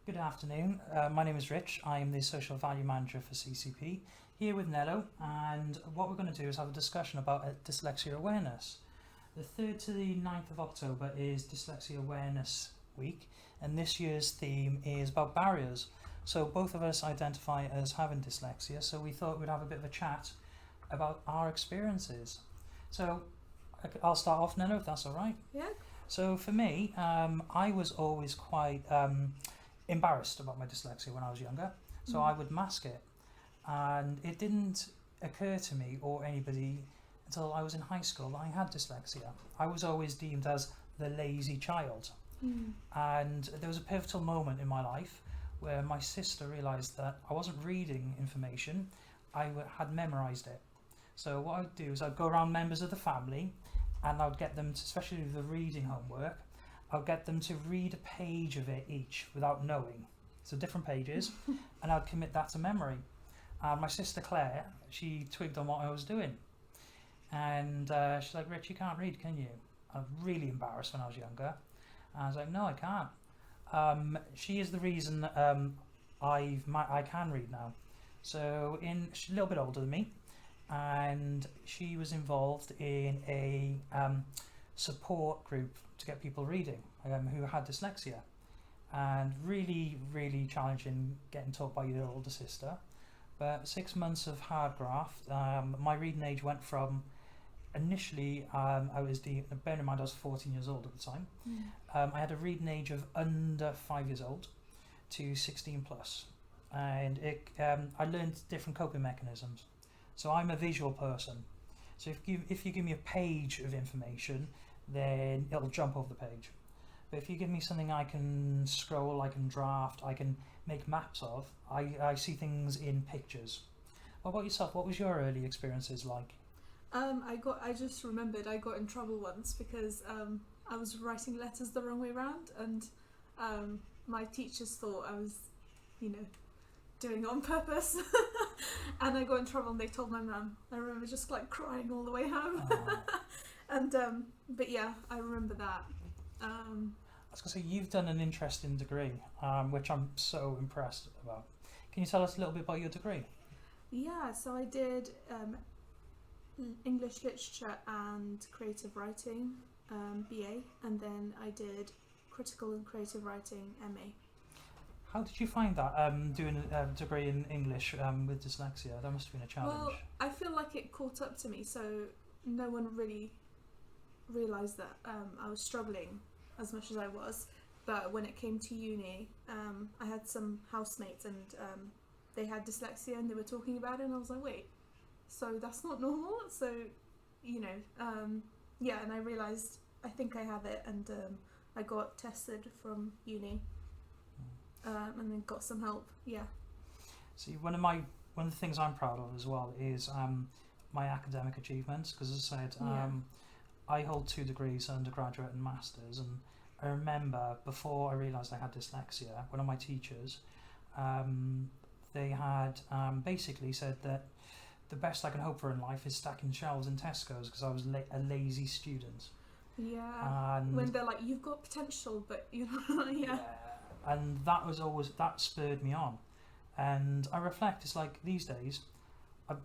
Good afternoon. My name is Rich. I am the Social Value Manager for CCP, here with Nelo, and what we're going to do is have a discussion about Dyslexia Awareness. The 3rd to the 9th of October is Dyslexia Awareness Week, and this year's theme is about barriers. So both of us identify as having dyslexia, so we thought we'd have a bit of a chat about our experiences. So I'll start off, Nelo, if that's all right. Yeah. So for me, I was always quite embarrassed about my dyslexia when I was younger, so I would mask it, and it didn't occur to me or anybody until I was in high school that I had dyslexia. I was always deemed as the lazy child, and there was a pivotal moment in my life where my sister realised that I wasn't reading information, I had memorised it. So what I'd do is I'd go around members of the family and I'd get them to, especially with the reading homework, I'll get them to read a page of it each without knowing. So different pages, and I'd commit that to memory. My sister Claire, she twigged on what I was doing, and she's like, "Rich, you can't read, can you?" I was really embarrassed when I was younger. I was like, "No, I can't." She is the reason I can read now. So she's a little bit older than me, and she was involved in a support group to get people reading who had dyslexia, and really challenging getting taught by your older sister. But 6 months of hard graft, my reading age went from initially I was bearing in mind I was 14 years old at the time. I had a reading age of under 5 years old to 16 plus, and I learned different coping mechanisms. So I'm a visual person, so if you give me a page of information, then it'll jump over the page. But if you give me something I can scroll, I can draft, I can make maps of, I see things in pictures. What about yourself? What was your early experiences like? I just remembered I got in trouble once because I was writing letters the wrong way round, and my teachers thought I was, doing it on purpose. And I got in trouble and they told my mum. I remember just like crying all the way home. And but yeah, I remember that. I was going to say, you've done an interesting degree, which I'm so impressed about. Can you tell us a little bit about your degree? Yeah, so I did English literature and creative writing, BA, and then I did critical and creative writing, MA. How did you find that, doing a degree in English with dyslexia? That must have been a challenge. Well, I feel like it caught up to me, so no one really realised that I was struggling as much as I was. But when it came to uni, I had some housemates and they had dyslexia and they were talking about it, and I was like, wait, so that's not normal? So, yeah, and I realised I think I have it, and I got tested from uni. And then got some help. Yeah. See, one of the things I'm proud of as well is my academic achievements, because as I said, I hold 2 degrees, undergraduate and masters, and I remember before I realised I had dyslexia, one of my teachers, they had basically said that the best I can hope for in life is stacking shelves in Tesco's, because I was a lazy student. Yeah. And when they're like, you've got potential, but yeah. And that spurred me on, and I reflect, it's like these days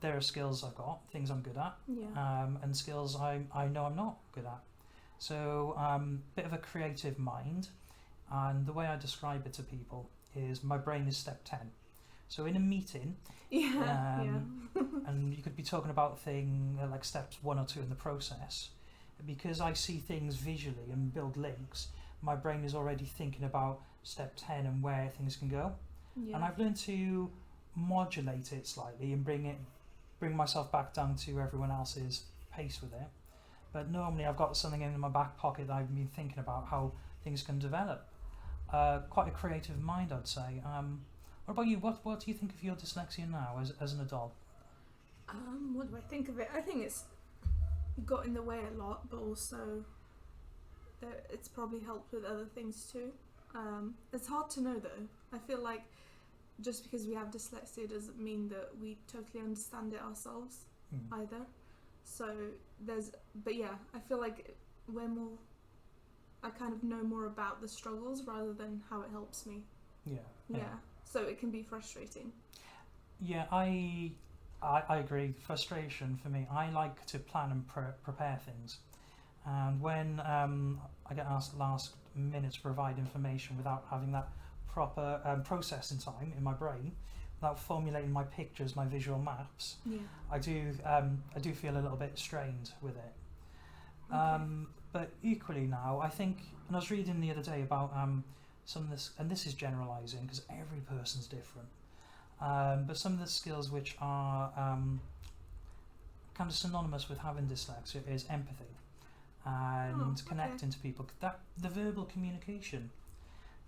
there are skills I've got, things I'm good at, and skills I know I'm not good at. So bit of a creative mind, and the way I describe it to people is my brain is step 10. So in a meeting, and you could be talking about things like steps 1 or 2 in the process, because I see things visually and build links, my brain is already thinking about step 10 and where things can go. And I've learned to modulate it slightly and bring myself back down to everyone else's pace with it. But normally I've got something in my back pocket that I've been thinking about how things can develop. Quite a creative mind, I'd say. What about you? What do you think of your dyslexia now as an adult? What do I think of it? I think it's got in the way a lot, but also it's probably helped with other things too. It's hard to know though. I feel like just because we have dyslexia doesn't mean that we totally understand it ourselves either. So but yeah, I feel like I kind of know more about the struggles rather than how it helps me. Yeah. So it can be frustrating. Yeah, I agree. Frustration for me. I like to plan and prepare things, and when I get asked last minute to provide information without having that proper processing time in my brain, without formulating my pictures, my visual maps, Yeah. I do feel a little bit strained with it. Okay. But equally now, I think, and I was reading the other day about some of this, and this is generalising because every person's different. But some of the skills which are kind of synonymous with having dyslexia is empathy and connecting to people. That the verbal communication,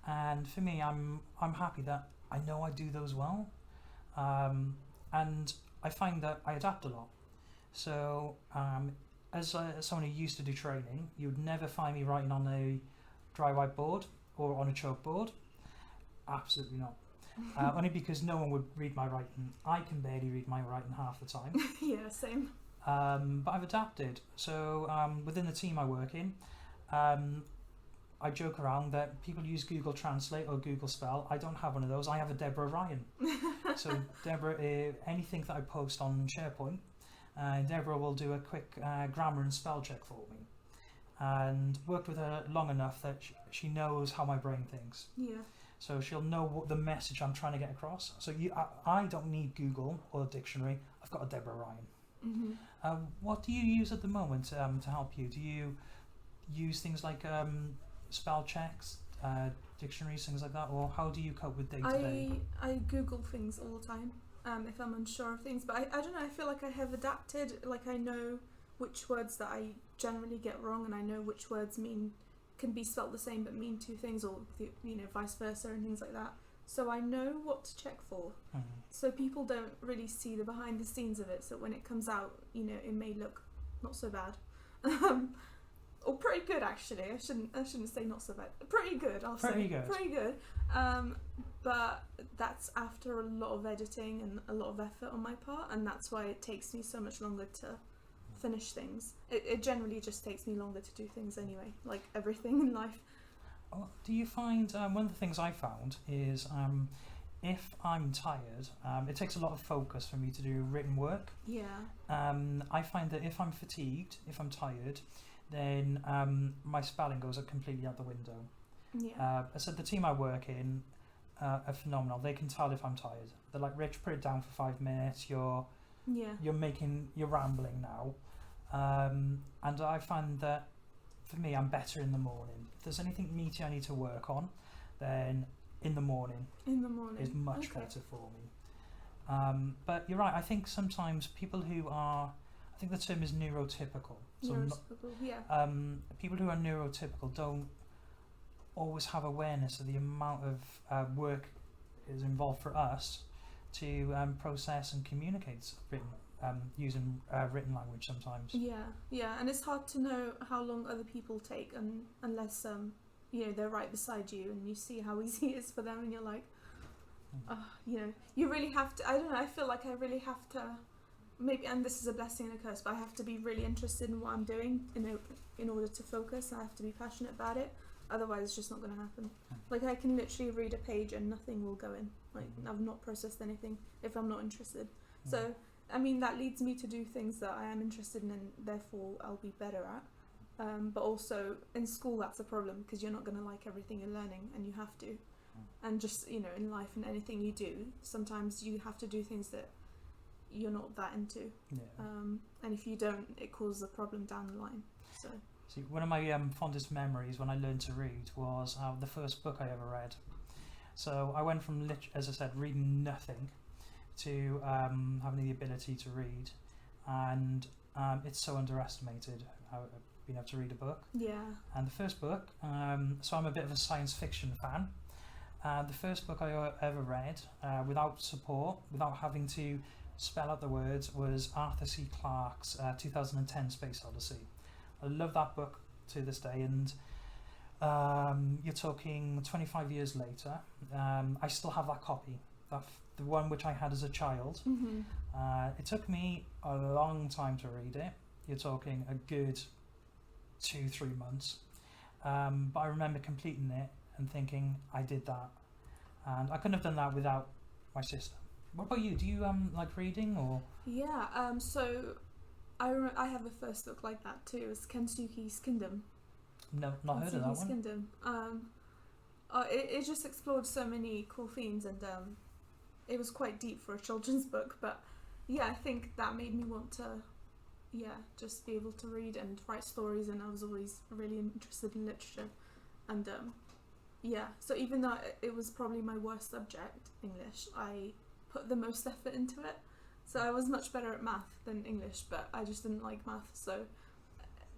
and for me, I'm happy that I know I do those well, and I find that I adapt a lot. So as someone who used to do training, you would never find me writing on a dry whiteboard or on a chalkboard. Absolutely not. Only because no one would read my writing. I can barely read my writing half the time. Yeah, same. But I've adapted. So within the team I work in, I joke around that people use Google Translate or Google Spell. I don't have one of those. I have a Deborah Ryan. So Deborah, anything that I post on SharePoint, Deborah will do a quick grammar and spell check for me. And worked with her long enough that she knows how my brain thinks. Yeah. So she'll know what the message I'm trying to get across. So I don't need Google or a dictionary. I've got a Deborah Ryan. Mm-hmm. What do you use at the moment to help you? Do you use things like spell checks, dictionaries, things like that, or how do you cope with day to day? I Google things all the time if I'm unsure of things, but I don't know. I feel like I have adapted. Like I know which words that I generally get wrong, and I know which words can be spelt the same but mean two things, or vice versa and things like that. So I know what to check for. Mm-hmm. So people don't really see the behind the scenes of it. So when it comes out, it may look not so bad, or pretty good actually. I shouldn't say not so bad. Pretty good. I'll say pretty good. But that's after a lot of editing and a lot of effort on my part, and that's why it takes me so much longer to finish things. It generally just takes me longer to do things anyway, like everything in life. Do you find one of the things I found is if I'm tired, it takes a lot of focus for me to do written work. Yeah. I find that if I'm fatigued, if I'm tired, then my spelling goes completely out the window. Yeah. So the team I work in are phenomenal. They can tell if I'm tired. They're like, Rich, put it down for 5 minutes. You're rambling now. And I find that for me, I'm better in the morning. If there's anything meaty I need to work on, then in the morning is much better for me. But you're right. I think sometimes people who are, I think the term is neurotypical. So people who are neurotypical don't always have awareness of the amount of work is involved for us to process and communicate using written language sometimes. Yeah, and it's hard to know how long other people take, unless they're right beside you and you see how easy it is for them, and you're like, you really have to. I don't know. I feel like I really have to. Maybe, and this is a blessing and a curse, but I have to be really interested in what I'm doing in order to focus. I have to be passionate about it. Otherwise, it's just not going to happen. Like I can literally read a page and nothing will go in. Like I've not processed anything if I'm not interested. So. I mean, that leads me to do things that I am interested in, and therefore I'll be better at. But also in school, that's a problem because you're not going to like everything you're learning, and you have to. And just in life and anything you do, sometimes you have to do things that you're not that into. And if you don't, it causes a problem down the line. So. See, one of my fondest memories when I learned to read was the first book I ever read. So I went from, as I said, reading nothing to having the ability to read, and it's so underestimated being able to read a book. Yeah. And the first book, so I'm a bit of a science fiction fan. The first book I ever read without support, without having to spell out the words, was Arthur C. Clarke's 2010 Space Odyssey. I love that book to this day, and you're talking 25 years later. I still have that copy. The one which I had as a child. It took me a long time to read it. You're talking a good 2-3 months. But I remember completing it and thinking, I did that. and I couldn't have done that without my sister. What about you? Do you like reading or? Yeah. So I have a first book like that too. It's Kensuke's Kingdom. No, not heard of that one. Kingdom. It just explored so many cool themes, and it was quite deep for a children's book. But yeah, I think that made me want to, just be able to read and write stories. And I was always really interested in literature, and so even though it was probably my worst subject, English, I put the most effort into it. So I was much better at math than English, but I just didn't like math. So,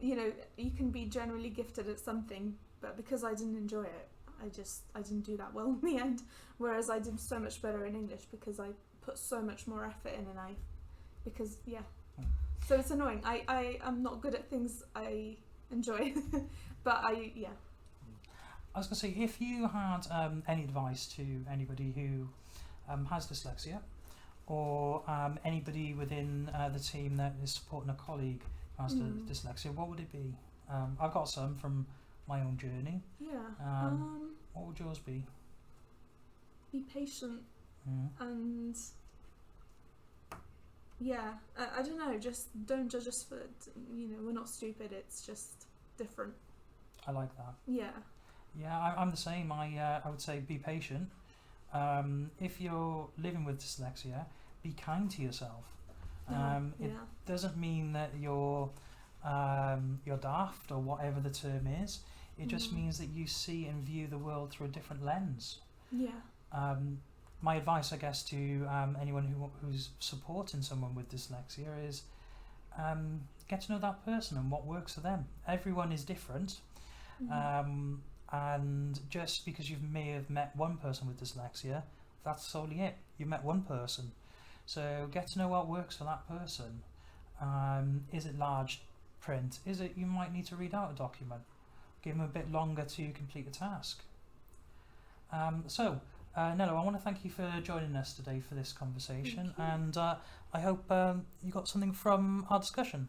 you can be generally gifted at something, but because I didn't enjoy it, I didn't do that well in the end. Whereas I did so much better in English because I put so much more effort in, So it's annoying. I am not good at things I enjoy, but I was going to say, if you had any advice to anybody who has dyslexia, or anybody within the team that is supporting a colleague who has dyslexia, what would it be? I've got some from my own journey. Yeah. What would yours be? Be patient and I don't know. Just don't judge us for we're not stupid. It's just different. I like that. Yeah. Yeah, I'm the same. I would say be patient. If you're living with dyslexia, be kind to yourself. It doesn't mean that you're daft or whatever the term is. It just means that you see and view the world through a different lens. Yeah. My advice, I guess, to anyone who's supporting someone with dyslexia is get to know that person and what works for them. Everyone is different. And just because you may have met one person with dyslexia, that's solely it. You've met one person. So get to know what works for that person. Is it large print? Is it you might need to read out a document? Give them a bit longer to complete a task. Nelo, I want to thank you for joining us today for this conversation, and I hope you got something from our discussion.